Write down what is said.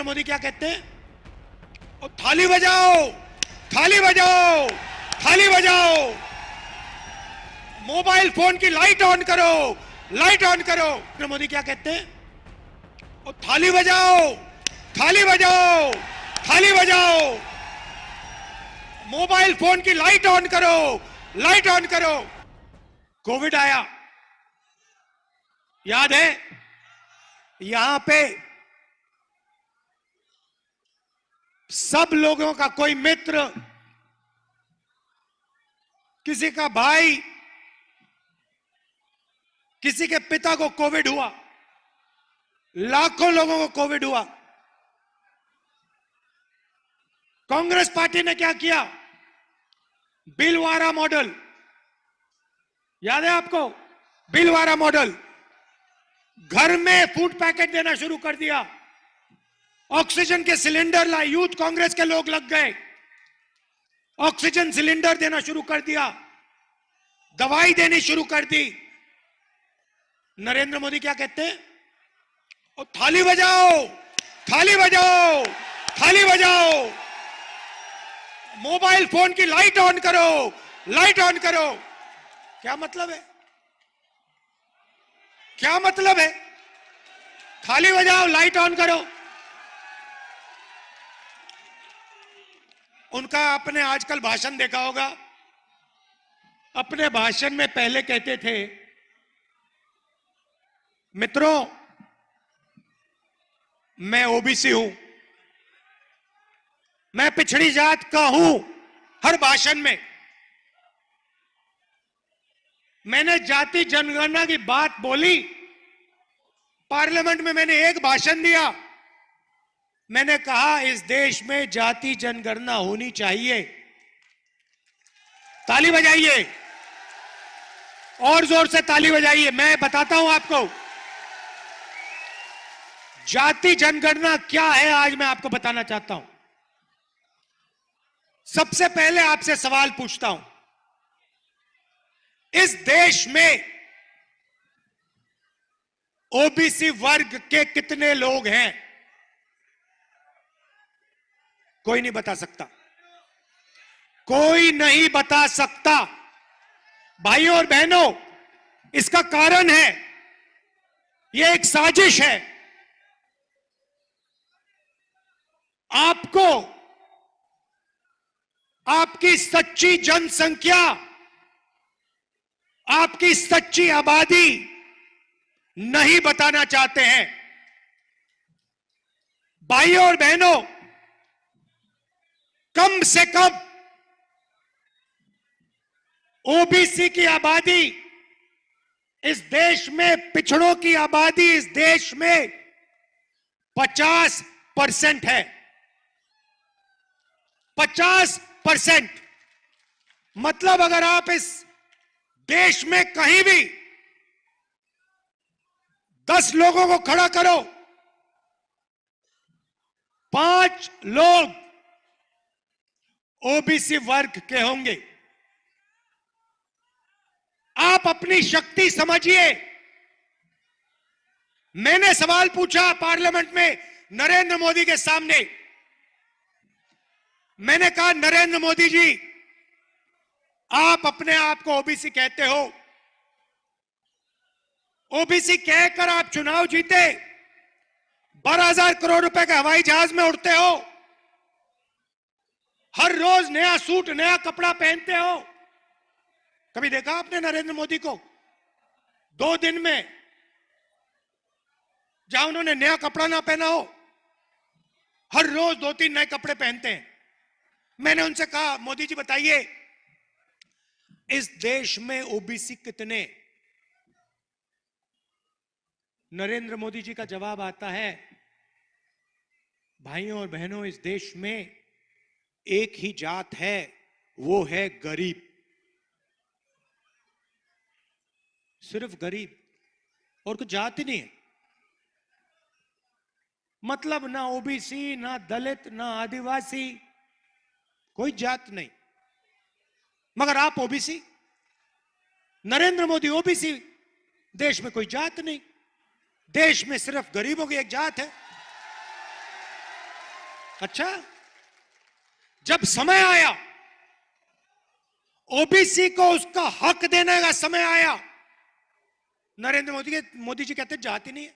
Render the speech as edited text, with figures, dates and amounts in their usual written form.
मोदी क्या कहते हैं? और थाली बजाओ, थाली बजाओ, थाली बजाओ, मोबाइल फोन की लाइट ऑन करो, लाइट ऑन करो। नरेंद्र मोदी क्या कहते हैं? और थाली बजाओ, थाली बजाओ, थाली बजाओ, मोबाइल फोन की लाइट ऑन करो, लाइट ऑन करो। कोविड आया, याद है? यहां पे सब लोगों का कोई मित्र, किसी का भाई, किसी के पिता को कोविड हुआ, लाखों लोगों को कोविड हुआ। कांग्रेस पार्टी ने क्या किया? भीलवाड़ा मॉडल, याद है आपको? भीलवाड़ा मॉडल, घर में फूड पैकेट देना शुरू कर दिया, ऑक्सीजन के सिलेंडर लाए, यूथ कांग्रेस के लोग लग गए, ऑक्सीजन सिलेंडर देना शुरू कर दिया, दवाई देनी शुरू कर दी। नरेंद्र मोदी क्या कहते हैं? और थाली बजाओ, थाली बजाओ, थाली बजाओ, मोबाइल फोन की लाइट ऑन करो, लाइट ऑन करो। क्या मतलब है? क्या मतलब है? थाली बजाओ, लाइट ऑन करो। उनका आपने आजकल भाषण देखा होगा। अपने भाषण में पहले कहते थे, मित्रों मैं ओबीसी हूं, मैं पिछड़ी जात का हूं। हर भाषण में मैंने जाति जनगणना की बात बोली, पार्लियामेंट में मैंने एक भाषण दिया, मैंने कहा इस देश में जाति जनगणना होनी चाहिए। ताली बजाइए, और जोर से ताली बजाइए। मैं बताता हूं आपको जाति जनगणना क्या है, आज मैं आपको बताना चाहता हूं। सबसे पहले आपसे सवाल पूछता हूं, इस देश में ओबीसी वर्ग के कितने लोग हैं? कोई नहीं बता सकता, कोई नहीं बता सकता। भाइयों और बहनों, इसका कारण है, यह एक साजिश है। आपको आपकी सच्ची जनसंख्या, आपकी सच्ची आबादी नहीं बताना चाहते हैं। भाइयों और बहनों, कम से कम ओबीसी की आबादी इस देश में, पिछड़ों की आबादी इस देश में 50% है। 50%। मतलब अगर आप इस देश में कहीं भी 10 लोगों को खड़ा करो, 5 लोग ओबीसी वर्ग के होंगे। आप अपनी शक्ति समझिए। मैंने सवाल पूछा पार्लियामेंट में नरेंद्र मोदी के सामने, मैंने कहा नरेंद्र मोदी जी, आप अपने आप को ओबीसी कहते हो, ओबीसी कहकर आप चुनाव जीते, 12,000 करोड़ रुपए के हवाई जहाज में उड़ते हो, हर रोज नया सूट नया कपड़ा पहनते हो। कभी देखा आपने नरेंद्र मोदी को 2 दिन में जहां उन्होंने नया कपड़ा ना पहना हो? हर रोज 2-3 नए कपड़े पहनते हैं। मैंने उनसे कहा, मोदी जी बताइए, इस देश में ओबीसी कितने? नरेंद्र मोदी जी का जवाब आता है, भाइयों और बहनों, इस देश में एक ही जात है, वो है गरीब। सिर्फ गरीब, और कुछ जात ही नहीं है। मतलब ना ओबीसी, ना दलित, ना आदिवासी, कोई जात नहीं। मगर आप ओबीसी, नरेंद्र मोदी ओबीसी। देश में कोई जात नहीं, देश में सिर्फ गरीबों की एक जात है। अच्छा, जब समय आया, ओबीसी को उसका हक देने का समय आया, नरेंद्र मोदी जी कहते जाति नहीं है।